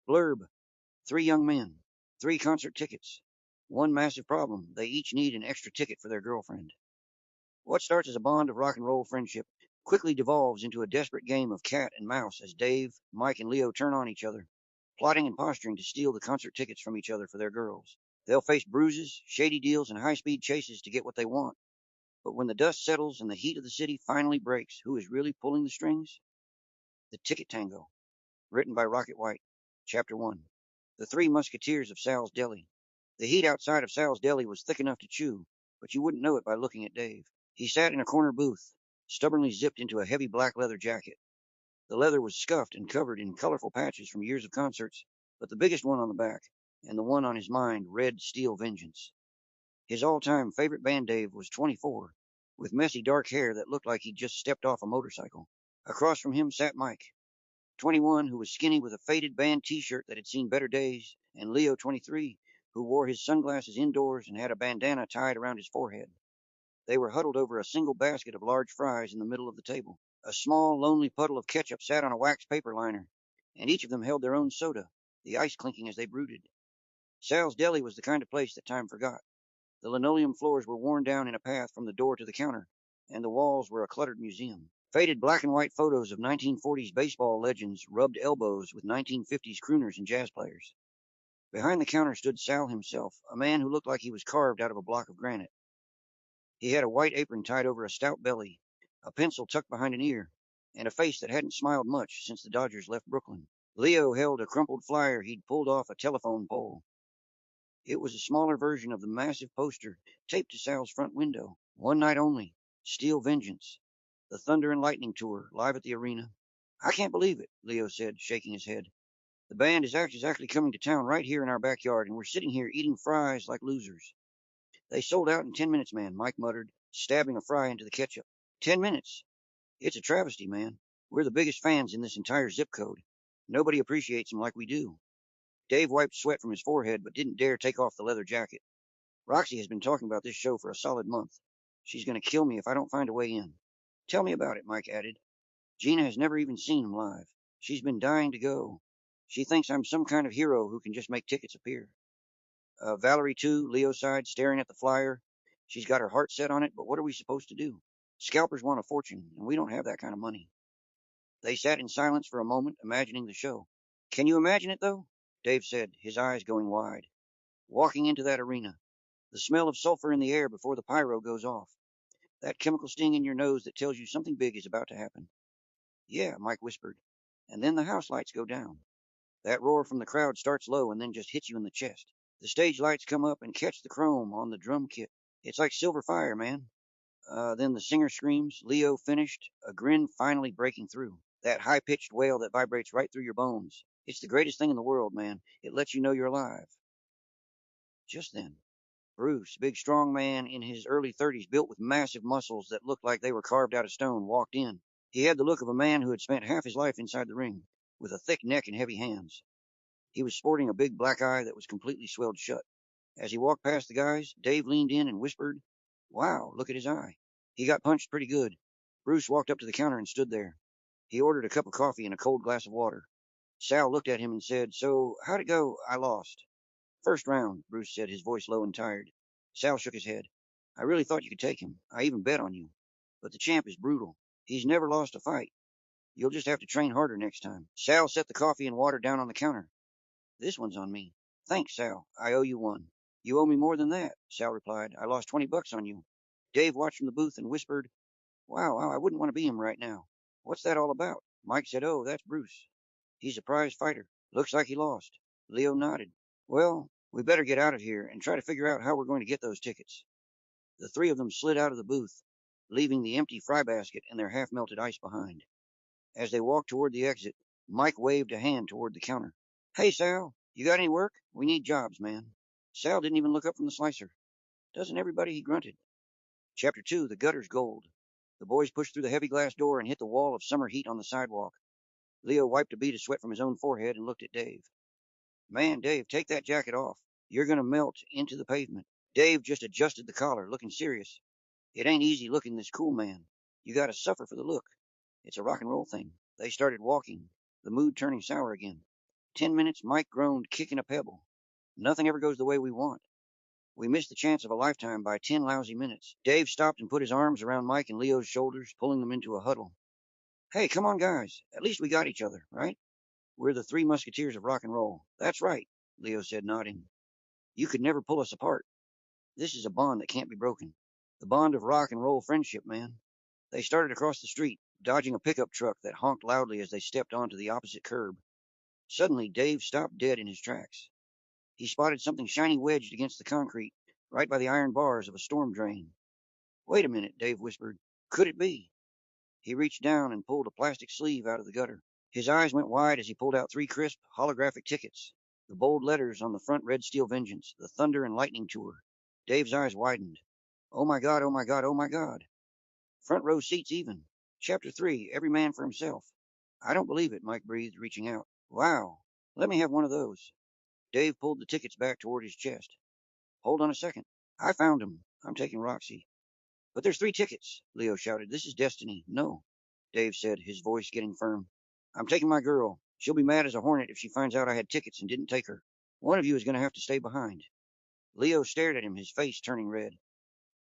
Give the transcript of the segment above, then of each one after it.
BLURB. 3 young men. 3 concert tickets. One massive problem. They each need an extra ticket for their girlfriend. What starts as a bond of rock and roll friendship quickly devolves into a desperate game of cat and mouse as Dave, Mike, and Leo turn on each other, plotting and posturing to steal the concert tickets from each other for their girls. They'll face bruises, shady deals, and high-speed chases to get what they want. But when the dust settles and the heat of the city finally breaks, who is really pulling the strings? The Ticket Tango. Written by Rrocket. Chapter 1. The Three Musketeers of Sal's Deli. The heat outside of Sal's Deli was thick enough to chew, but you wouldn't know it by looking at Dave. He sat in a corner booth, stubbornly zipped into a heavy black leather jacket. The leather was scuffed and covered in colorful patches from years of concerts, but the biggest one on the back, and the one on his mind, read Steel Vengeance. His all-time favorite band Dave was 24, with messy dark hair that looked like he'd just stepped off a motorcycle. Across from him sat Mike, 21, who was skinny with a faded band t-shirt that had seen better days, and Leo, 23, who wore his sunglasses indoors and had a bandana tied around his forehead. They were huddled over a single basket of large fries in the middle of the table. A small, lonely puddle of ketchup sat on a wax paper liner, and each of them held their own soda, the ice clinking as they brooded. Sal's Deli was the kind of place that time forgot. The linoleum floors were worn down in a path from the door to the counter, and the walls were a cluttered museum. Faded black and white photos of 1940s baseball legends rubbed elbows with 1950s crooners and jazz players. Behind the counter stood Sal himself, a man who looked like he was carved out of a block of granite. He had a white apron tied over a stout belly, a pencil tucked behind an ear, and a face that hadn't smiled much since the Dodgers left Brooklyn. Leo held a crumpled flyer he'd pulled off a telephone pole. It was a smaller version of the massive poster taped to Sal's front window. One night only. Steel Vengeance. The Thunder and Lightning Tour, live at the arena. I can't believe it, Leo said, shaking his head. The band is actually coming to town right here in our backyard, and we're sitting here eating fries like losers. They sold out in 10 minutes, man, Mike muttered, stabbing a fry into the ketchup. 10 minutes? It's a travesty, man. We're the biggest fans in this entire zip code. Nobody appreciates them like we do. Dave wiped sweat from his forehead, but didn't dare take off the leather jacket. Roxy has been talking about this show for a solid month. She's going to kill me if I don't find a way in. Tell me about it, Mike added. Gina has never even seen him live. She's been dying to go. She thinks I'm some kind of hero who can just make tickets appear. Valerie, too, Leo sighed, staring at the flyer. She's got her heart set on it, but what are we supposed to do? Scalpers want a fortune, and we don't have that kind of money. They sat in silence for a moment, imagining the show. Can you imagine it, though? Dave said, his eyes going wide. Walking into that arena. The smell of sulfur in the air before the pyro goes off. That chemical sting in your nose that tells you something big is about to happen. Yeah, Mike whispered. And then the house lights go down. That roar from the crowd starts low and then just hits you in the chest. The stage lights come up and catch the chrome on the drum kit. It's like silver fire, man. Then the singer screams. Leo finished, a grin finally breaking through. That high-pitched wail that vibrates right through your bones. It's the greatest thing in the world, man. It lets you know you're alive. Just then, Bruce, big strong man in his early 30s, built with massive muscles that looked like they were carved out of stone, walked in. He had the look of a man who had spent half his life inside the ring, with a thick neck and heavy hands. He was sporting a big black eye that was completely swelled shut. As he walked past the guys, Dave leaned in and whispered, "Wow, look at his eye." He got punched pretty good. Bruce walked up to the counter and stood there. He ordered a cup of coffee and a cold glass of water. Sal looked at him and said, "So, how'd it go?" "I lost." "First round," Bruce said, his voice low and tired. Sal shook his head. "I really thought you could take him. I even bet on you. But the champ is brutal. He's never lost a fight. You'll just have to train harder next time." Sal set the coffee and water down on the counter. "This one's on me." "Thanks, Sal. I owe you one." "You owe me more than that," Sal replied. "I lost $20 on you." Dave watched from the booth and whispered, Wow, I wouldn't want to be him right now. What's that all about?" Mike said, "Oh, that's Bruce. He's a prize fighter. Looks like he lost." Leo nodded. "Well, we better get out of here and try to figure out how we're going to get those tickets." The three of them slid out of the booth, leaving the empty fry basket and their half-melted ice behind. As they walked toward the exit, Mike waved a hand toward the counter. "Hey, Sal, you got any work? We need jobs, man." Sal didn't even look up from the slicer. "Doesn't everybody?" he grunted. Chapter 2, The Gutter's Gold. The boys pushed through the heavy glass door and hit the wall of summer heat on the sidewalk. Leo wiped a bead of sweat from his own forehead and looked at Dave. "Man, Dave, take that jacket off. You're going to melt into the pavement." Dave just adjusted the collar, looking serious. "It ain't easy looking this cool, man. You got to suffer for the look. It's a rock and roll thing." They started walking, the mood turning sour again. 10 minutes, Mike groaned, kicking a pebble. Nothing ever goes the way we want. We missed the chance of a lifetime by 10 lousy minutes. Dave stopped and put his arms around Mike and Leo's shoulders, pulling them into a huddle. Hey, come on, guys. At least we got each other, right? We're the three musketeers of rock and roll. That's right, Leo said, nodding. You could never pull us apart. This is a bond that can't be broken. The bond of rock and roll friendship, man. They started across the street, dodging a pickup truck that honked loudly as they stepped onto the opposite curb. Suddenly, Dave stopped dead in his tracks. He spotted something shiny wedged against the concrete, right by the iron bars of a storm drain. Wait a minute, Dave whispered. Could it be? He reached down and pulled a plastic sleeve out of the gutter. His eyes went wide as he pulled out 3 crisp, holographic tickets. The bold letters on the front read Steel Vengeance, the Thunder and Lightning Tour. Dave's eyes widened. Oh my God, oh my God, oh my God. Front row seats even. Chapter 3, Every Man for Himself. I don't believe it, Mike breathed, reaching out. Wow. Let me have one of those. Dave pulled the tickets back toward his chest. Hold on a second. I found 'em. I'm taking Roxy. But there's 3 tickets, Leo shouted. This is destiny. No, Dave said, his voice getting firm. I'm taking my girl. She'll be mad as a hornet if she finds out I had tickets and didn't take her. One of you is going to have to stay behind. Leo stared at him, his face turning red.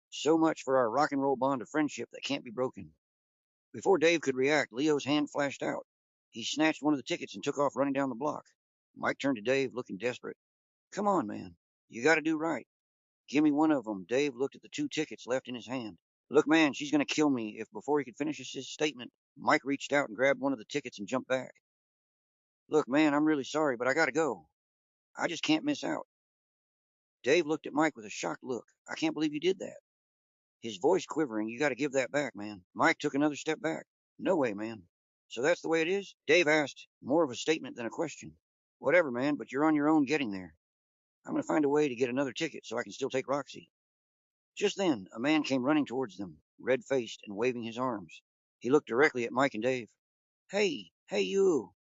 So much for our rock and roll bond of friendship that can't be broken. Before Dave could react, Leo's hand flashed out. He snatched one of the tickets and took off running down the block. Mike turned to Dave, looking desperate. Come on, man. You got to do right. Give me one of them. Dave looked at the 2 tickets left in his hand. Look, man, she's going to kill me. If before he could finish his statement, Mike reached out and grabbed one of the tickets and jumped back. Look, man, I'm really sorry, but I got to go. I just can't miss out. Dave looked at Mike with a shocked look. I can't believe you did that. His voice quivering. You got to give that back, man. Mike took another step back. No way, man. So that's the way it is? Dave asked, more of a statement than a question. Whatever, man, but you're on your own getting there. I'm going to find a way to get another ticket so I can still take Roxy. Just then, a man came running towards them, red-faced and waving his arms. He looked directly at Mike and Dave. Hey, you.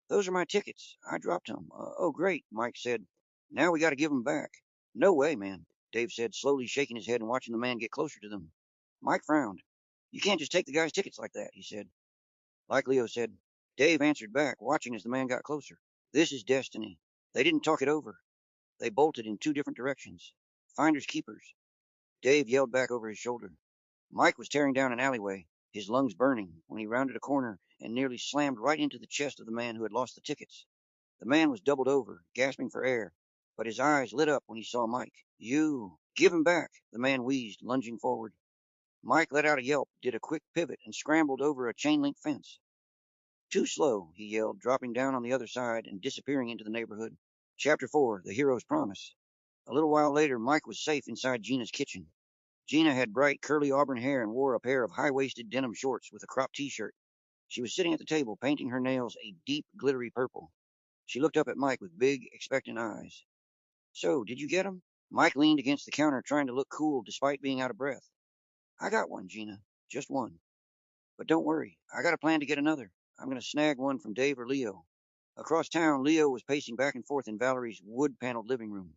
Those are my tickets. I dropped them. Oh, great, Mike said. Now we got to give them back. No way, man, Dave said, slowly shaking his head and watching the man get closer to them. Mike frowned. You can't just take the guy's tickets like that, he said. Like Leo said, Dave answered back, watching as the man got closer. This is destiny. They didn't talk it over. They bolted in 2 different directions. Finders keepers. Dave yelled back over his shoulder. Mike was tearing down an alleyway, his lungs burning, when he rounded a corner and nearly slammed right into the chest of the man who had lost the tickets. The man was doubled over, gasping for air, but his eyes lit up when he saw Mike. You, give him back, the man wheezed, lunging forward. Mike let out a yelp, did a quick pivot, and scrambled over a chain-link fence. Too slow, he yelled, dropping down on the other side and disappearing into the neighborhood. Chapter 4, The Hero's Promise. A little while later, Mike was safe inside Gina's kitchen. Gina had bright, curly auburn hair and wore a pair of high-waisted denim shorts with a cropped T-shirt. She was sitting at the table, painting her nails a deep, glittery purple. She looked up at Mike with big, expectant eyes. So, did you get 'em? Mike leaned against the counter, trying to look cool despite being out of breath. I got one, Gina. Just one. But don't worry. I got a plan to get another. I'm going to snag one from Dave or Leo. Across town, Leo was pacing back and forth in Valerie's wood-paneled living room.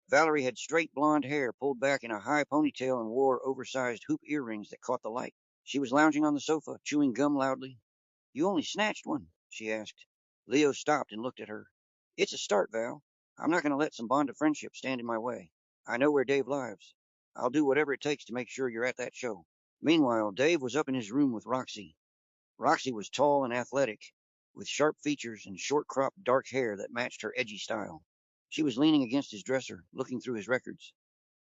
Valerie had straight blonde hair pulled back in a high ponytail and wore oversized hoop earrings that caught the light. She was lounging on the sofa, chewing gum loudly. You only snatched one, she asked. Leo stopped and looked at her. It's a start, Val. I'm not going to let some bond of friendship stand in my way. I know where Dave lives. I'll do whatever it takes to make sure you're at that show. Meanwhile, Dave was up in his room with Roxy. Roxy was tall and athletic, with sharp features and short-cropped dark hair that matched her edgy style. She was leaning against his dresser, looking through his records.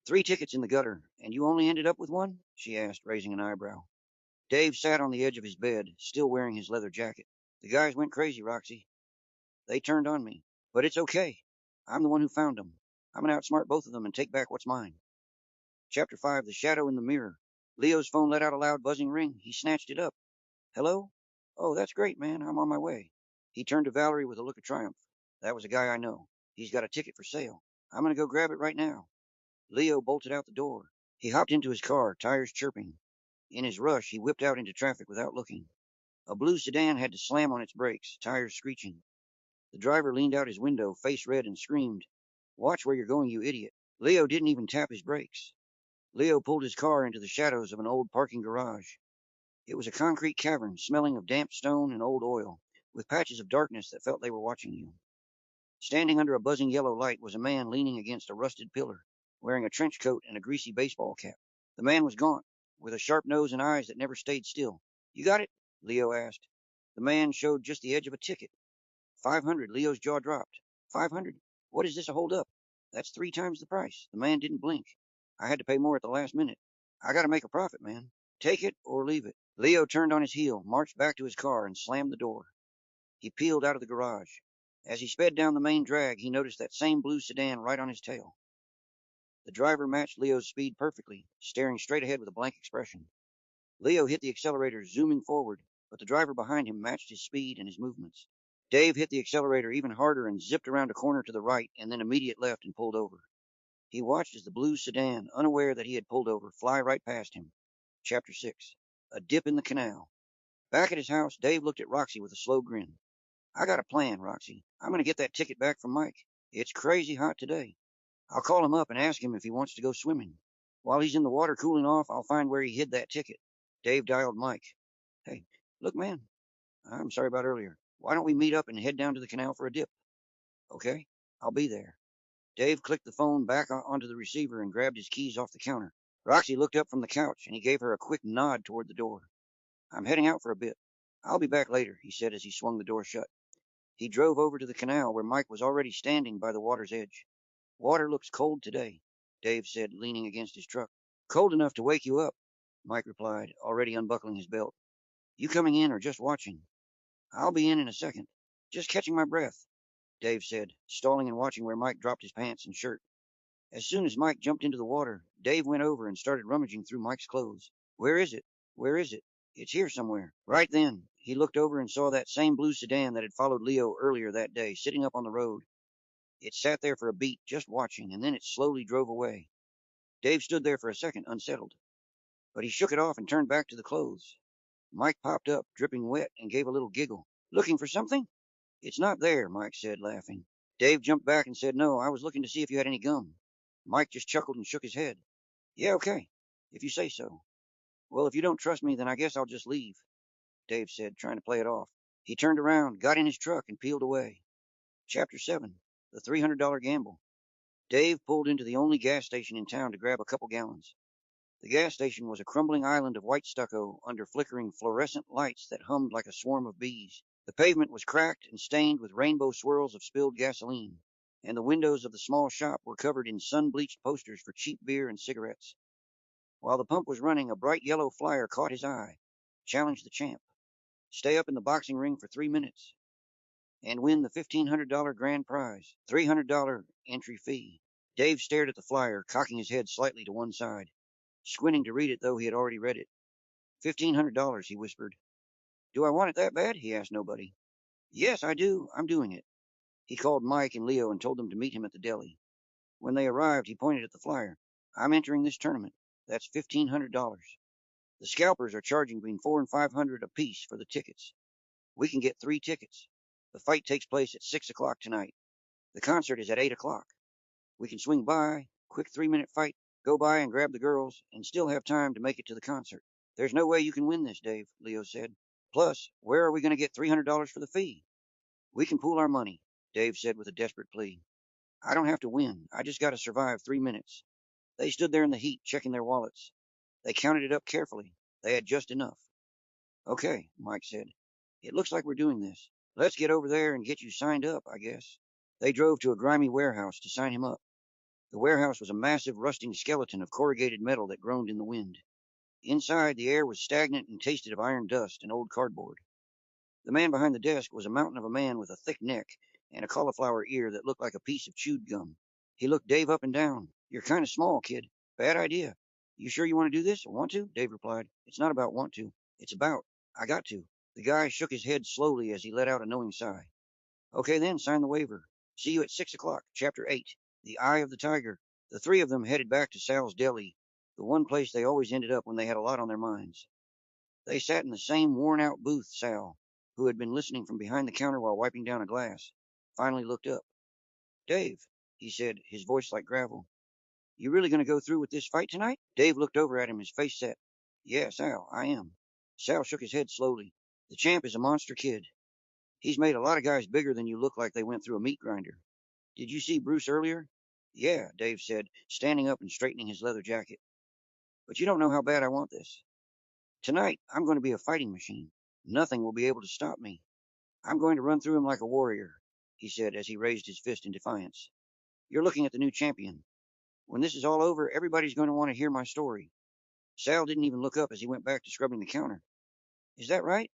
3 tickets in the gutter, and you only ended up with one? She asked, raising an eyebrow. Dave sat on the edge of his bed, still wearing his leather jacket. The guys went crazy, Roxy. They turned on me. But it's okay. I'm the one who found them. I'm going to outsmart both of them and take back what's mine. Chapter 5, The Shadow in the Mirror. Leo's phone let out a loud buzzing ring. He snatched it up. Hello? Oh, that's great, man. I'm on my way. He turned to Valerie with a look of triumph. That was a guy I know. He's got a ticket for sale. I'm going to go grab it right now. Leo bolted out the door. He hopped into his car, tires chirping. In his rush, he whipped out into traffic without looking. A blue sedan had to slam on its brakes, tires screeching. The driver leaned out his window, face red, and screamed, Watch where you're going, you idiot. Leo didn't even tap his brakes. Leo pulled his car into the shadows of an old parking garage. It was a concrete cavern, smelling of damp stone and old oil, with patches of darkness that felt they were watching you. Standing under a buzzing yellow light was a man leaning against a rusted pillar, wearing a trench coat and a greasy baseball cap. The man was gaunt, with a sharp nose and eyes that never stayed still. You got it? Leo asked. The man showed just the edge of a ticket. 500. Leo's jaw dropped. 500? What is this a hold up? That's 3 times the price. The man didn't blink. I had to pay more at the last minute. I got to make a profit, man. Take it or leave it. Leo turned on his heel, marched back to his car, and slammed the door. He peeled out of the garage. As he sped down the main drag, he noticed that same blue sedan right on his tail. The driver matched Leo's speed perfectly, staring straight ahead with a blank expression. Leo hit the accelerator, zooming forward, but the driver behind him matched his speed and his movements. Dave hit the accelerator even harder and zipped around a corner to the right and then immediate left and pulled over. He watched as the blue sedan, unaware that he had pulled over, fly right past him. Chapter 6. A Dip in the Canal. Back at his house, Dave looked at Roxy with a slow grin. I got a plan, Roxy. I'm going to get that ticket back from Mike. It's crazy hot today. I'll call him up and ask him if he wants to go swimming. While he's in the water cooling off, I'll find where he hid that ticket. Dave dialed Mike. Hey, look, man. I'm sorry about earlier. Why don't we meet up and head down to the canal for a dip? Okay, I'll be there. Dave clicked the phone back onto the receiver and grabbed his keys off the counter. Roxy looked up from the couch, and he gave her a quick nod toward the door. I'm heading out for a bit. I'll be back later, he said as he swung the door shut. He drove over to the canal where Mike was already standing by the water's edge. Water looks cold today, Dave said, leaning against his truck. Cold enough to wake you up, Mike replied, already unbuckling his belt. You coming in or just watching? I'll be in a second. Just catching my breath, Dave said, stalling and watching where Mike dropped his pants and shirt. As soon as Mike jumped into the water, Dave went over and started rummaging through Mike's clothes. Where is it? Where is it? It's here somewhere. Right then, he looked over and saw that same blue sedan that had followed Leo earlier that day, sitting up on the road. It sat there for a beat, just watching, and then it slowly drove away. Dave stood there for a second, unsettled. But he shook it off and turned back to the clothes. Mike popped up, dripping wet, and gave a little giggle. Looking for something? It's not there, Mike said, laughing. Dave jumped back and said, No, I was looking to see if you had any gum. Mike just chuckled and shook his head. Yeah, okay, if you say so. Well, if you don't trust me, then I guess I'll just leave, Dave said, trying to play it off. He turned around, got in his truck, and peeled away. Chapter 7. The $300 Gamble. Dave pulled into the only gas station in town to grab a couple gallons. The gas station was a crumbling island of white stucco under flickering fluorescent lights that hummed like a swarm of bees. The pavement was cracked and stained with rainbow swirls of spilled gasoline, and the windows of the small shop were covered in sun-bleached posters for cheap beer and cigarettes. While the pump was running, a bright yellow flyer caught his eye. Challenge the champ. Stay up in the boxing ring for 3 minutes and win the $1,500 grand prize, $300 entry fee. Dave stared at the flyer, cocking his head slightly to one side. Squinting to read it, though he had already read it. $1,500, he whispered. Do I want it that bad? He asked nobody. Yes, I do. I'm doing it. He called Mike and Leo and told them to meet him at the deli. When they arrived, he pointed at the flyer. I'm entering this tournament. That's $1,500. The scalpers are charging between $400 and $500 apiece for the tickets. We can get 3 tickets. The fight takes place at 6 o'clock tonight. The concert is at 8 o'clock. We can swing by, quick 3-minute fight, go by and grab the girls, and still have time to make it to the concert. There's no way you can win this, Dave, Leo said. Plus, where are we going to get $300 for the fee? We can pool our money, Dave said with a desperate plea. I don't have to win. I just got to survive 3 minutes. They stood there in the heat, checking their wallets. They counted it up carefully. They had just enough. Okay, Mike said. It looks like we're doing this. Let's get over there and get you signed up, I guess. They drove to a grimy warehouse to sign him up. The warehouse was a massive rusting skeleton of corrugated metal that groaned in the wind. Inside, the air was stagnant and tasted of iron dust and old cardboard. The man behind the desk was a mountain of a man with a thick neck and a cauliflower ear that looked like a piece of chewed gum. He looked Dave up and down. You're kind of small, kid. Bad idea. You sure you want to do this or want to? Dave replied. It's not about want to. It's about I got to. The guy shook his head slowly as he let out a knowing sigh. Okay then, sign the waiver. See you at 6 o'clock, Chapter 8. The Eye of the Tiger. The 3 of them headed back to Sal's Deli, the one place they always ended up when they had a lot on their minds. They sat in the same worn-out booth. Sal, who had been listening from behind the counter while wiping down a glass, finally looked up. Dave, he said, his voice like gravel. You really going to go through with this fight tonight? Dave looked over at him, his face set. Yeah, Sal, I am. Sal shook his head slowly. The champ is a monster kid. He's made a lot of guys bigger than you look like they went through a meat grinder. Did you see Bruce earlier? Yeah, Dave said, standing up and straightening his leather jacket. But you don't know how bad I want this. Tonight, I'm going to be a fighting machine. Nothing will be able to stop me. I'm going to run through him like a warrior, he said as he raised his fist in defiance. You're looking at the new champion. When this is all over, everybody's going to want to hear my story. Sal didn't even look up as he went back to scrubbing the counter. Is that right?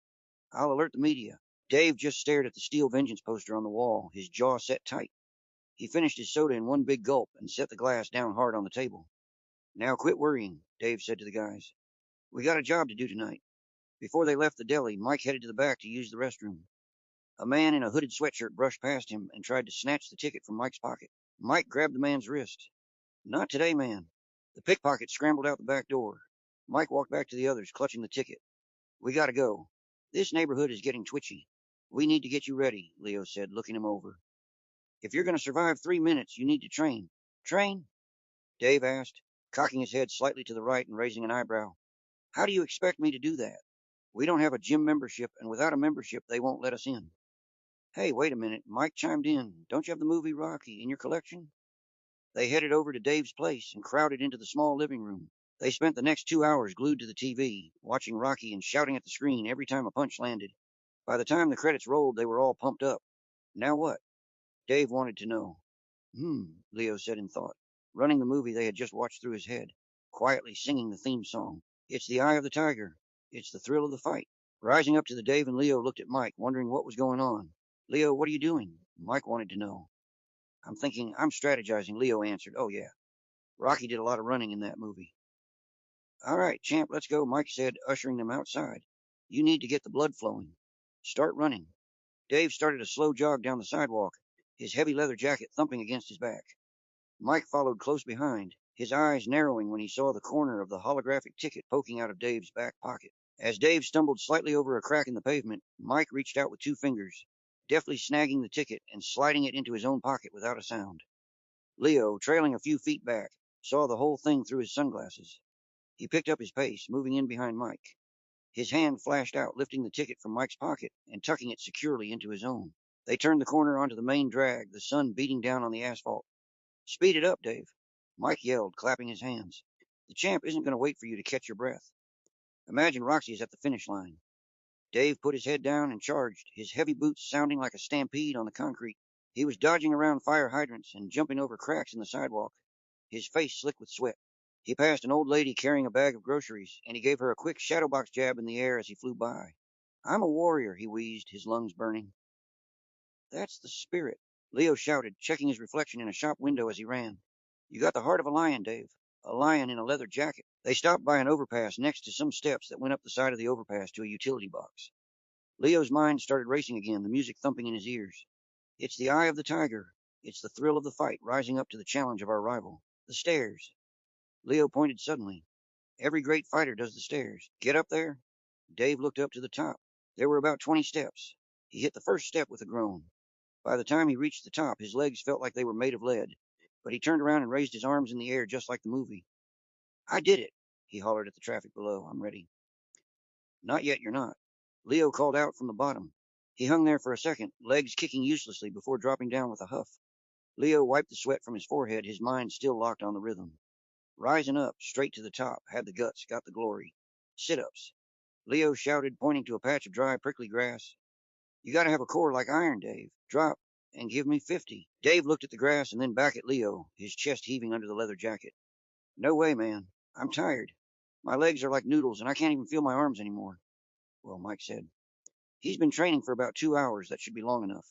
I'll alert the media. Dave just stared at the Steel Vengeance poster on the wall, his jaw set tight. He finished his soda in one big gulp and set the glass down hard on the table. Now quit worrying, Dave said to the guys. We got a job to do tonight. Before they left the deli, Mike headed to the back to use the restroom. A man in a hooded sweatshirt brushed past him and tried to snatch the ticket from Mike's pocket. Mike grabbed the man's wrist. Not today, man. The pickpocket scrambled out the back door. Mike walked back to the others, clutching the ticket. We gotta go. This neighborhood is getting twitchy. We need to get you ready, Leo said, looking him over. If you're going to survive 3 minutes, you need to train. Train? Dave asked, cocking his head slightly to the right and raising an eyebrow. How do you expect me to do that? We don't have a gym membership, and without a membership, they won't let us in. Hey, wait a minute. Mike chimed in. Don't you have the movie Rocky in your collection? They headed over to Dave's place and crowded into the small living room. They spent the next 2 hours glued to the TV, watching Rocky and shouting at the screen every time a punch landed. By the time the credits rolled, they were all pumped up. Now what? Dave wanted to know. Leo said in thought, running the movie they had just watched through his head, quietly singing the theme song. It's the eye of the tiger. It's the thrill of the fight. Rising up to the Dave and Leo looked at Mike, wondering what was going on. Leo, what are you doing? Mike wanted to know. I'm strategizing, Leo answered. Oh, yeah. Rocky did a lot of running in that movie. All right, champ, let's go, Mike said, ushering them outside. You need to get the blood flowing. Start running. Dave started a slow jog down the sidewalk, his heavy leather jacket thumping against his back. Mike followed close behind, his eyes narrowing when he saw the corner of the holographic ticket poking out of Dave's back pocket. As Dave stumbled slightly over a crack in the pavement, Mike reached out with 2 fingers, deftly snagging the ticket and sliding it into his own pocket without a sound. Leo, trailing a few feet back, saw the whole thing through his sunglasses. He picked up his pace, moving in behind Mike. His hand flashed out, lifting the ticket from Mike's pocket and tucking it securely into his own. They turned the corner onto the main drag, the sun beating down on the asphalt. Speed it up, Dave, Mike yelled, clapping his hands. The champ isn't going to wait for you to catch your breath. Imagine Roxy is at the finish line. Dave put his head down and charged, his heavy boots sounding like a stampede on the concrete. He was dodging around fire hydrants and jumping over cracks in the sidewalk, his face slick with sweat. He passed an old lady carrying a bag of groceries, and he gave her a quick shadowbox jab in the air as he flew by. I'm a warrior, he wheezed, his lungs burning. That's the spirit, Leo shouted, checking his reflection in a shop window as he ran. You got the heart of a lion, Dave. A lion in a leather jacket. They stopped by an overpass next to some steps that went up the side of the overpass to a utility box. Leo's mind started racing again, the music thumping in his ears. It's the eye of the tiger. It's the thrill of the fight, rising up to the challenge of our rival. The stairs. Leo pointed suddenly. Every great fighter does the stairs. Get up there. Dave looked up to the top. There were about 20 steps. He hit the first step with a groan. By the time he reached the top, his legs felt like they were made of lead, but he turned around and raised his arms in the air just like the movie. I did it, he hollered at the traffic below. I'm ready. Not yet, you're not. Leo called out from the bottom. He hung there for a second, legs kicking uselessly before dropping down with a huff. Leo wiped the sweat from his forehead, his mind still locked on the rhythm. Rising up, straight to the top, had the guts, got the glory. Sit-ups. Leo shouted, pointing to a patch of dry, prickly grass. You gotta have a core like iron, Dave. Drop and give me 50. Dave looked at the grass and then back at Leo, his chest heaving under the leather jacket. No way, man. I'm tired. My legs are like noodles, and I can't even feel my arms anymore. Well, Mike said. He's been training for about 2 hours. That should be long enough.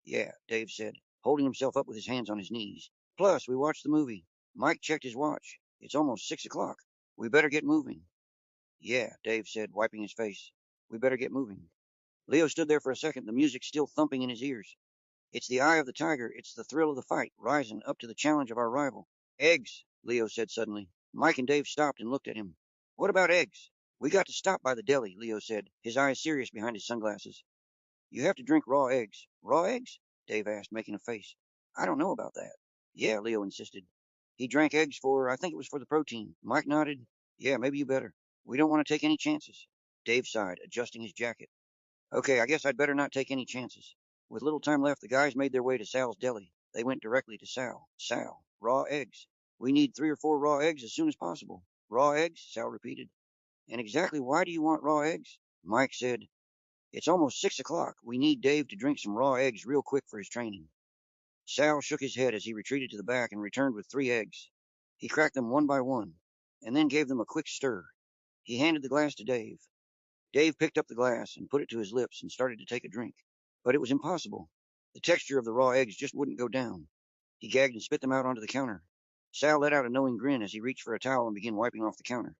Yeah, Dave said, holding himself up with his hands on his knees. Plus, we watched the movie. Mike checked his watch. It's almost 6 o'clock. We better get moving. Yeah, Dave said, wiping his face. We better get moving. Leo stood there for a second, the music still thumping in his ears. It's the eye of the tiger. It's the thrill of the fight, rising up to the challenge of our rival. Eggs, Leo said suddenly. Mike and Dave stopped and looked at him. What about eggs? We got to stop by the deli, Leo said, his eyes serious behind his sunglasses. You have to drink raw eggs. Raw eggs? Dave asked, making a face. I don't know about that. Yeah, Leo insisted. He drank eggs I think it was for the protein. Mike nodded. Yeah, maybe you better. We don't want to take any chances. Dave sighed, adjusting his jacket. Okay, I guess I'd better not take any chances. With little time left, the guys made their way to Sal's Deli. They went directly to Sal. Sal, raw eggs. We need 3 or 4 raw eggs as soon as possible. Raw eggs? Sal repeated. And exactly why do you want raw eggs? Mike said, it's almost 6 o'clock. We need Dave to drink some raw eggs real quick for his training. Sal shook his head as he retreated to the back and returned with 3 eggs. He cracked them one by one, and then gave them a quick stir. He handed the glass to Dave. Dave picked up the glass and put it to his lips and started to take a drink. But it was impossible. The texture of the raw eggs just wouldn't go down. He gagged and spit them out onto the counter. Sal let out a knowing grin as he reached for a towel and began wiping off the counter.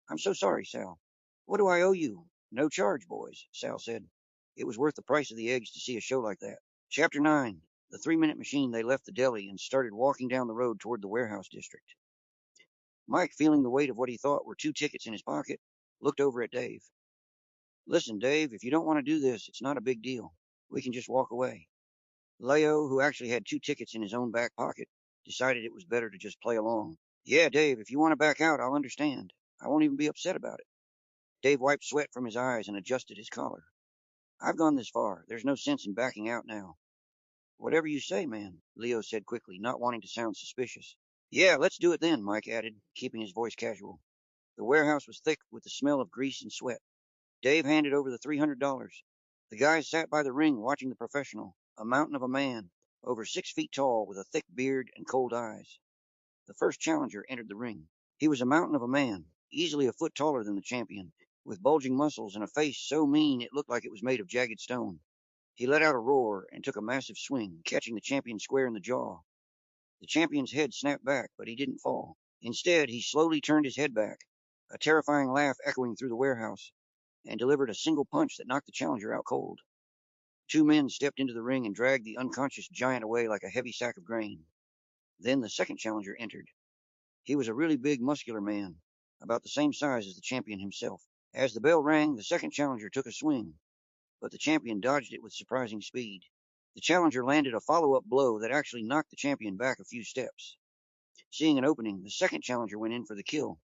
I'm so sorry, Sal. What do I owe you? No charge, boys, Sal said. It was worth the price of the eggs to see a show like that. Chapter 9. The 3-minute machine. They left the deli and started walking down the road toward the warehouse district. Mike, feeling the weight of what he thought were 2 tickets in his pocket, looked over at Dave. Listen, Dave, if you don't want to do this, it's not a big deal. We can just walk away. Leo, who actually had 2 tickets in his own back pocket, decided it was better to just play along. Yeah, Dave, if you want to back out, I'll understand. I won't even be upset about it. Dave wiped sweat from his eyes and adjusted his collar. I've gone this far. There's no sense in backing out now. Whatever you say, man, Leo said quickly, not wanting to sound suspicious. Yeah, let's do it then, Mike added, keeping his voice casual. The warehouse was thick with the smell of grease and sweat. Dave handed over the $300. The guys sat by the ring watching the professional, a mountain of a man, over 6 feet tall with a thick beard and cold eyes. The first challenger entered the ring. He was a mountain of a man, easily a foot taller than the champion, with bulging muscles and a face so mean it looked like it was made of jagged stone. He let out a roar and took a massive swing, catching the champion square in the jaw. The champion's head snapped back, but he didn't fall. Instead, he slowly turned his head back, a terrifying laugh echoing through the warehouse, and delivered a single punch that knocked the challenger out cold. 2 men stepped into the ring and dragged the unconscious giant away like a heavy sack of grain. Then the second challenger entered. He was a really big, muscular man, about the same size as the champion himself. As the bell rang, the second challenger took a swing, but the champion dodged it with surprising speed. The challenger landed a follow-up blow that actually knocked the champion back a few steps. Seeing an opening, the second challenger went in for the kill,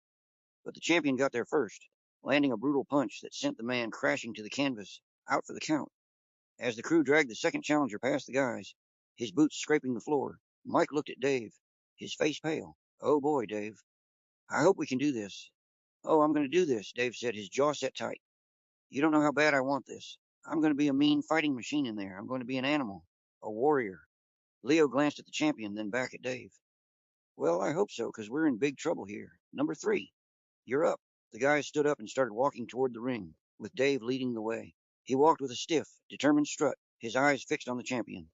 but the champion got there first, landing a brutal punch that sent the man crashing to the canvas, out for the count. As the crew dragged the second challenger past the guys, his boots scraping the floor, Mike looked at Dave, his face pale. Oh boy, Dave. I hope we can do this. Oh, I'm going to do this, Dave said, his jaw set tight. You don't know how bad I want this. I'm going to be a mean fighting machine in there. I'm going to be an animal, a warrior. Leo glanced at the champion, then back at Dave. Well, I hope so, because we're in big trouble here. Number 3. You're up. The guys stood up and started walking toward the ring, with Dave leading the way. He walked with a stiff, determined strut, his eyes fixed on the champion.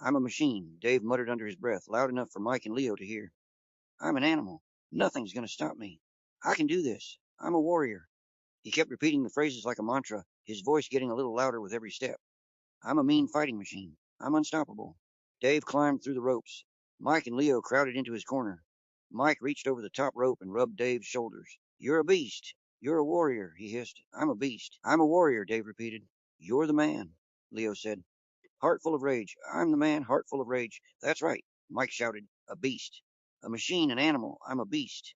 I'm a machine, Dave muttered under his breath, loud enough for Mike and Leo to hear. I'm an animal. Nothing's going to stop me. I can do this. I'm a warrior. He kept repeating the phrases like a mantra, his voice getting a little louder with every step. I'm a mean fighting machine. I'm unstoppable. Dave climbed through the ropes. Mike and Leo crowded into his corner. Mike reached over the top rope and rubbed Dave's shoulders. You're a beast. You're a warrior, he hissed. I'm a beast. I'm a warrior, Dave repeated. You're the man, Leo said. Heart full of rage. I'm the man, heart full of rage. That's right, Mike shouted. A beast. A machine, an animal. I'm a beast.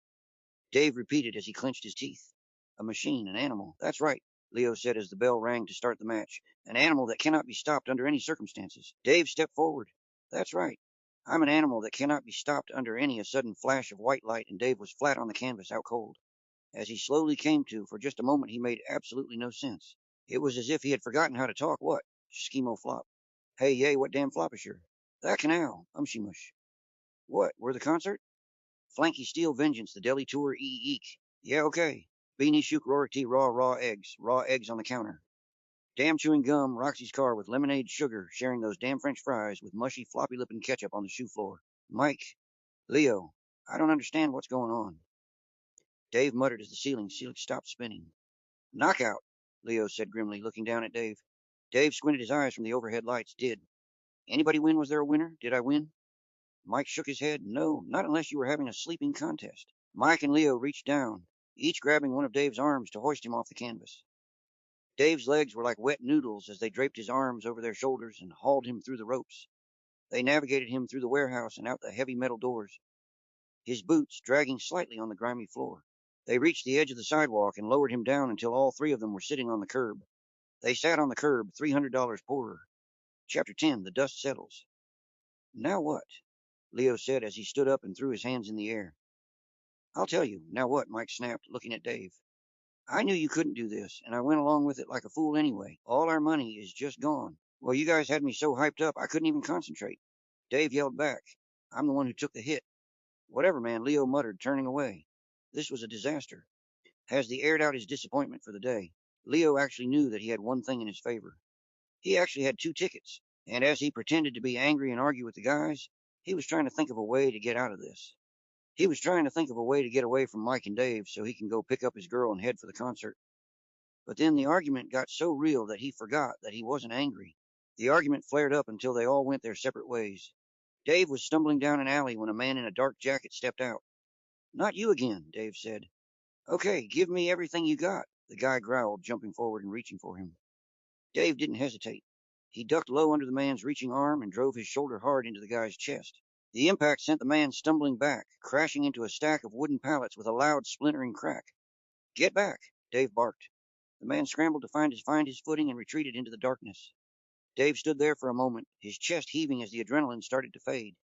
Dave repeated as he clenched his teeth. A machine, an animal. That's right, Leo said as the bell rang to start the match. An animal that cannot be stopped under any circumstances. Dave stepped forward. That's right. I'm an animal that cannot be stopped under any. A sudden flash of white light, and Dave was flat on the canvas, out cold. As he slowly came to, for just a moment he made absolutely no sense. It was as if he had forgotten how to talk. What? Schemo flop. Hey, yay, what damn flop is your? That canal. Mush. What? We're the concert? Flanky Steel Vengeance, the deli tour, eek. Yeah, okay. Beanie Shook Rrocket raw eggs. Raw eggs on the counter. Damn chewing gum, Roxy's car with lemonade sugar, sharing those damn French fries with mushy floppy lip and ketchup on the shoe floor. Mike. Leo. I don't understand what's going on. Dave muttered as the ceiling stopped spinning. Knockout, Leo said grimly, looking down at Dave. Dave squinted his eyes from the overhead lights. Did anybody win? Was there a winner? Did I win? Mike shook his head. No, not unless you were having a sleeping contest. Mike and Leo reached down, each grabbing one of Dave's arms to hoist him off the canvas. Dave's legs were like wet noodles as they draped his arms over their shoulders and hauled him through the ropes. They navigated him through the warehouse and out the heavy metal doors, his boots dragging slightly on the grimy floor. They reached the edge of the sidewalk and lowered him down until all 3 of them were sitting on the curb. They sat on the curb, $300 poorer. Chapter 10, The Dust Settles. Now what? Leo said as he stood up and threw his hands in the air. I'll tell you. Now what? Mike snapped, looking at Dave. I knew you couldn't do this, and I went along with it like a fool anyway. All our money is just gone. Well, you guys had me so hyped up I couldn't even concentrate. Dave yelled back. I'm the one who took the hit. Whatever, man, Leo muttered, turning away. This was a disaster. As he aired out his disappointment for the day, Leo actually knew that he had one thing in his favor. He actually had 2 tickets, and as he pretended to be angry and argue with the guys, he was trying to think of a way to get out of this. He was trying to think of a way to get away from Mike and Dave so he can go pick up his girl and head for the concert. But then the argument got so real that he forgot that he wasn't angry. The argument flared up until they all went their separate ways. Dave was stumbling down an alley when a man in a dark jacket stepped out. Not you again, Dave said. Okay, give me everything you got, the guy growled, jumping forward and reaching for him. Dave didn't hesitate. He ducked low under the man's reaching arm and drove his shoulder hard into the guy's chest. The impact sent the man stumbling back, crashing into a stack of wooden pallets with a loud splintering crack. Get back, Dave barked. The man scrambled to find his footing and retreated into the darkness. Dave stood there for a moment, his chest heaving as the adrenaline started to fade.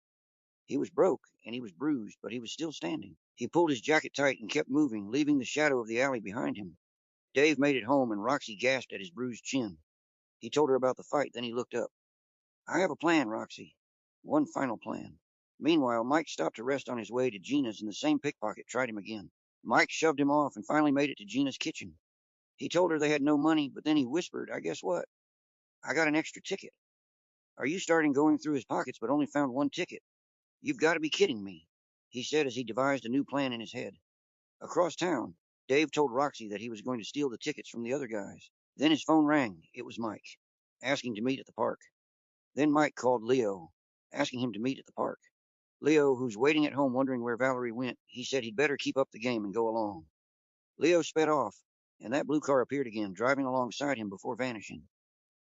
He was broke, and he was bruised, but he was still standing. He pulled his jacket tight and kept moving, leaving the shadow of the alley behind him. Dave made it home, and Roxy gasped at his bruised chin. He told her about the fight, then he looked up. I have a plan, Roxy. One final plan. Meanwhile, Mike stopped to rest on his way to Gina's, and the same pickpocket tried him again. Mike shoved him off and finally made it to Gina's kitchen. He told her they had no money, but then he whispered, I guess what? I got an extra ticket. Are you starting going through his pockets but only found 1 ticket? You've got to be kidding me, he said as he devised a new plan in his head. Across town, Dave told Roxy that he was going to steal the tickets from the other guys. Then his phone rang. It was Mike, asking to meet at the park. Then Mike called Leo, asking him to meet at the park. Leo, who's waiting at home wondering where Valerie went, he said he'd better keep up the game and go along. Leo sped off, and that blue car appeared again, driving alongside him before vanishing.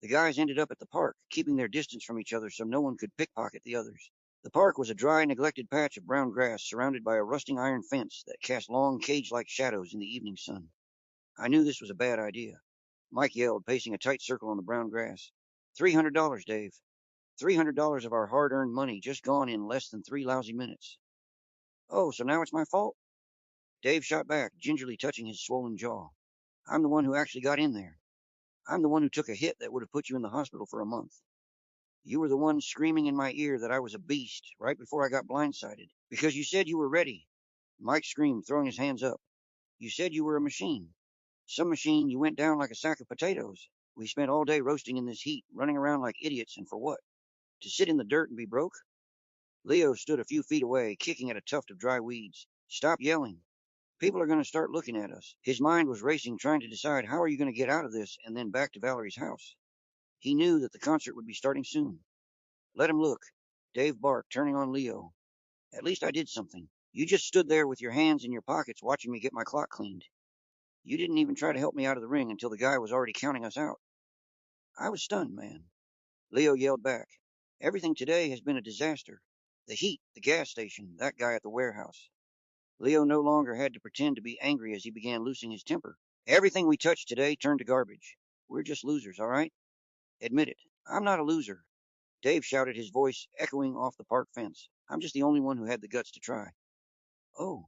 The guys ended up at the park, keeping their distance from each other so no one could pickpocket the others. The park was a dry, neglected patch of brown grass surrounded by a rusting iron fence that cast long, cage-like shadows in the evening sun. I knew this was a bad idea. Mike yelled, pacing a tight circle on the brown grass. $300, Dave. $300 of our hard-earned money just gone in less than 3 lousy minutes. Oh, so now it's my fault? Dave shot back, gingerly touching his swollen jaw. I'm the one who actually got in there. I'm the one who took a hit that would have put you in the hospital for a month. You were the one screaming in my ear that I was a beast right before I got blindsided, because you said you were ready. Mike screamed, throwing his hands up. You said you were a machine. Some machine you went down like a sack of potatoes. We spent all day roasting in this heat, running around like idiots, and for what? To sit in the dirt and be broke? Leo stood a few feet away, kicking at a tuft of dry weeds. Stop yelling. People are going to start looking at us. His mind was racing, trying to decide how are you going to get out of this and then back to Valerie's house. He knew that the concert would be starting soon. Let him look. Dave barked, turning on Leo. At least I did something. You just stood there with your hands in your pockets watching me get my clock cleaned. You didn't even try to help me out of the ring until the guy was already counting us out. I was stunned, man. Leo yelled back. Everything today has been a disaster. The heat, the gas station, that guy at the warehouse. Leo no longer had to pretend to be angry as he began losing his temper. Everything we touched today turned to garbage. We're just losers, all right? Admit it. I'm not a loser. Dave shouted, his voice echoing off the park fence. I'm just the only one who had the guts to try. Oh,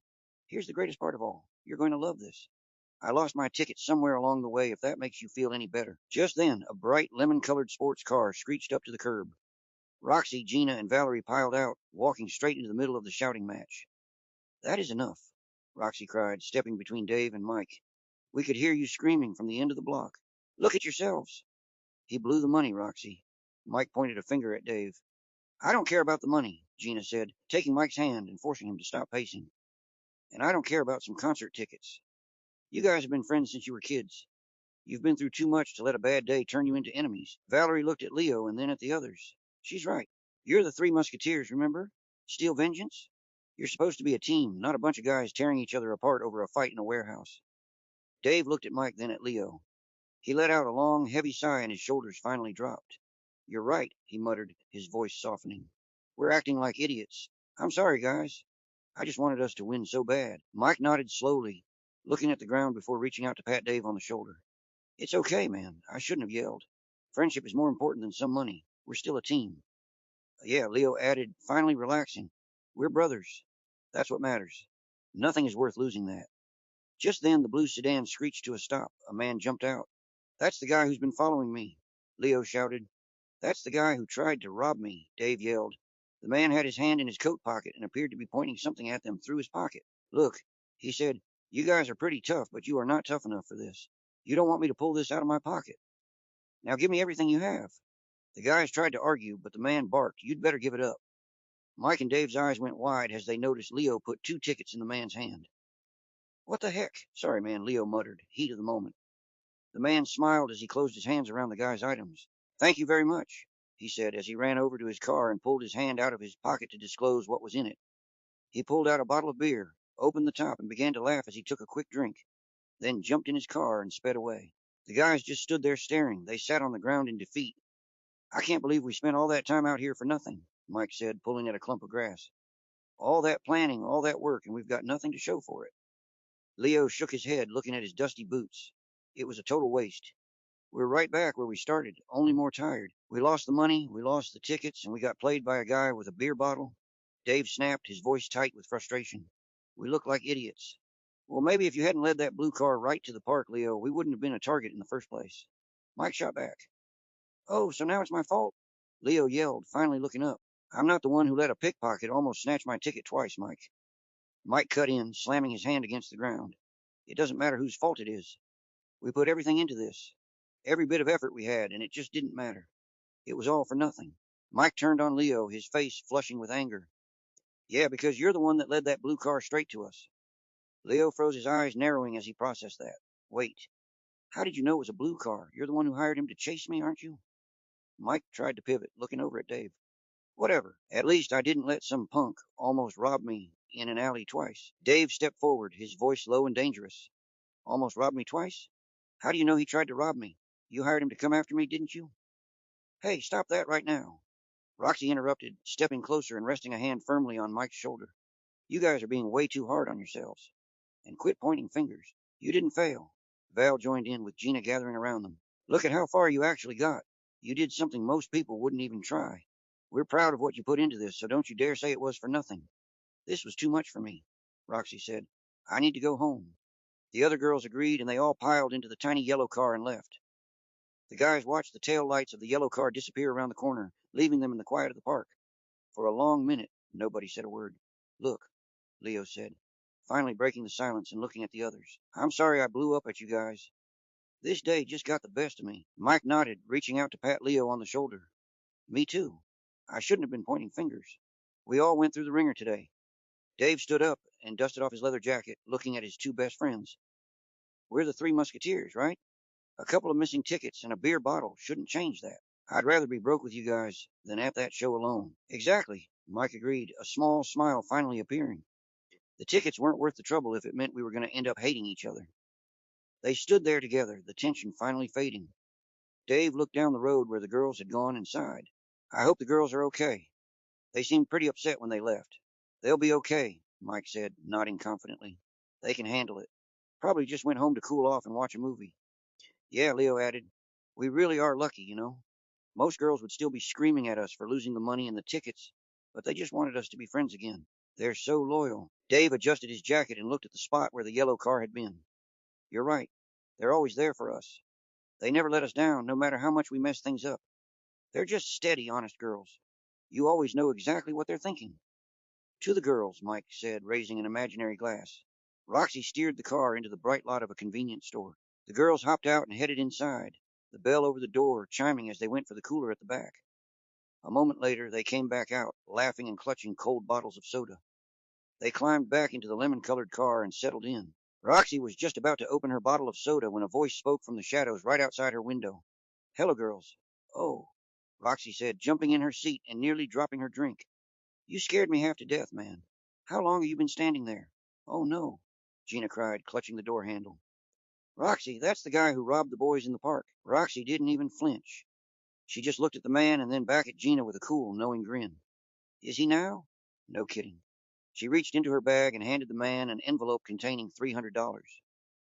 here's the greatest part of all. You're going to love this. I lost my ticket somewhere along the way, if that makes you feel any better. Just then, a bright lemon-colored sports car screeched up to the curb. Roxy, Gina, and Valerie piled out, walking straight into the middle of the shouting match. That is enough, Roxy cried, stepping between Dave and Mike. We could hear you screaming from the end of the block. Look at yourselves. He blew the money, Roxy. Mike pointed a finger at Dave. I don't care about the money, Gina said, taking Mike's hand and forcing him to stop pacing. And I don't care about some concert tickets. You guys have been friends since you were kids. You've been through too much to let a bad day turn you into enemies. Valerie looked at Leo and then at the others. She's right. You're the 3 Musketeers, remember? Steal vengeance? You're supposed to be a team, not a bunch of guys tearing each other apart over a fight in a warehouse. Dave looked at Mike, then at Leo. He let out a long, heavy sigh and his shoulders finally dropped. You're right, he muttered, his voice softening. We're acting like idiots. I'm sorry, guys. I just wanted us to win so bad. Mike nodded slowly, looking at the ground before reaching out to pat Dave on the shoulder. It's okay, man. I shouldn't have yelled. Friendship is more important than some money. We're still a team. Yeah, Leo added, finally relaxing. We're brothers. That's what matters. Nothing is worth losing that. Just then the blue sedan screeched to a stop. A man jumped out. That's the guy who's been following me, Leo shouted. That's the guy who tried to rob me, Dave yelled. The man had his hand in his coat pocket and appeared to be pointing something at them through his pocket. Look, he said, you guys are pretty tough, but you are not tough enough for this. You don't want me to pull this out of my pocket. Now give me everything you have. The guys tried to argue, but the man barked, you'd better give it up. Mike and Dave's eyes went wide as they noticed Leo put 2 tickets in the man's hand. What the heck? Sorry, man, Leo muttered, heat of the moment. The man smiled as he closed his hands around the guy's items. Thank you very much, he said as he ran over to his car and pulled his hand out of his pocket to disclose what was in it. He pulled out a bottle of beer, opened the top, and began to laugh as he took a quick drink, then jumped in his car and sped away. The guys just stood there staring. They sat on the ground in defeat. I can't believe we spent all that time out here for nothing, Mike said, pulling at a clump of grass. All that planning, all that work, and we've got nothing to show for it. Leo shook his head, looking at his dusty boots. It was a total waste. We're right back where we started, only more tired. We lost the money, we lost the tickets, and we got played by a guy with a beer bottle. Dave snapped, his voice tight with frustration. We look like idiots. Well, maybe if you hadn't led that blue car right to the park, Leo, we wouldn't have been a target in the first place. Mike shot back. Oh, so now it's my fault? Leo yelled, finally looking up. I'm not the one who let a pickpocket almost snatch my ticket twice, Mike. Mike cut in, slamming his hand against the ground. It doesn't matter whose fault it is. We put everything into this. Every bit of effort we had, and it just didn't matter. It was all for nothing. Mike turned on Leo, his face flushing with anger. Yeah, because you're the one that led that blue car straight to us. Leo froze his eyes, narrowing as he processed that. Wait, how did you know it was a blue car? You're the one who hired him to chase me, aren't you? Mike tried to pivot, looking over at Dave. Whatever. At least I didn't let some punk almost rob me in an alley twice. Dave stepped forward, his voice low and dangerous. Almost robbed me twice? How do you know he tried to rob me? You hired him to come after me, didn't you? Hey, stop that right now. Roxy interrupted, stepping closer and resting a hand firmly on Mike's shoulder. You guys are being way too hard on yourselves. And quit pointing fingers. You didn't fail. Val joined in with Gina gathering around them. Look at how far you actually got. You did something most people wouldn't even try. We're proud of what you put into this, so don't you dare say it was for nothing. This was too much for me, Roxy said. I need to go home. The other girls agreed, and they all piled into the tiny yellow car and left. The guys watched the tail lights of the yellow car disappear around the corner, leaving them in the quiet of the park. For a long minute, nobody said a word. Look, Leo said, finally breaking the silence and looking at the others. I'm sorry I blew up at you guys. This day just got the best of me. Mike nodded, reaching out to pat Leo on the shoulder. Me too. I shouldn't have been pointing fingers. We all went through the ringer today. Dave stood up and dusted off his leather jacket, looking at his 2 best friends. We're the 3 Musketeers, right? A couple of missing tickets and a beer bottle shouldn't change that. I'd rather be broke with you guys than at that show alone. Exactly, Mike agreed, a small smile finally appearing. The tickets weren't worth the trouble if it meant we were going to end up hating each other. They stood there together, the tension finally fading. Dave looked down the road where the girls had gone and sighed. I hope the girls are okay. They seemed pretty upset when they left. They'll be okay, Mike said, nodding confidently. They can handle it. Probably just went home to cool off and watch a movie. Yeah, Leo added. We really are lucky, you know. Most girls would still be screaming at us for losing the money and the tickets, but they just wanted us to be friends again. They're so loyal. Dave adjusted his jacket and looked at the spot where the yellow car had been. You're right. They're always there for us. They never let us down, no matter how much we mess things up. They're just steady, honest girls. You always know exactly what they're thinking. To the girls, Mike said, raising an imaginary glass. Roxy steered the car into the bright lot of a convenience store. The girls hopped out and headed inside, the bell over the door chiming as they went for the cooler at the back. A moment later, they came back out, laughing and clutching cold bottles of soda. They climbed back into the lemon-colored car and settled in. Roxy was just about to open her bottle of soda when a voice spoke from the shadows right outside her window. Hello, girls. Oh, Roxy said, jumping in her seat and nearly dropping her drink. You scared me half to death, man. How long have you been standing there? Oh, no, Gina cried, clutching the door handle. Roxy, that's the guy who robbed the boys in the park. Roxy didn't even flinch. She just looked at the man and then back at Gina with a cool, knowing grin. Is he now? No kidding. She reached into her bag and handed the man an envelope containing $300.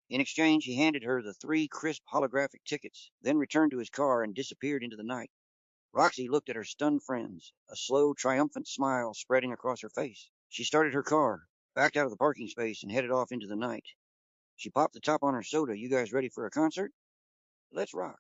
In exchange, he handed her the 3 crisp holographic tickets, then returned to his car and disappeared into the night. Roxy looked at her stunned friends, a slow, triumphant smile spreading across her face. She started her car, backed out of the parking space, and headed off into the night. She popped the top on her soda. You guys ready for a concert? Let's rock.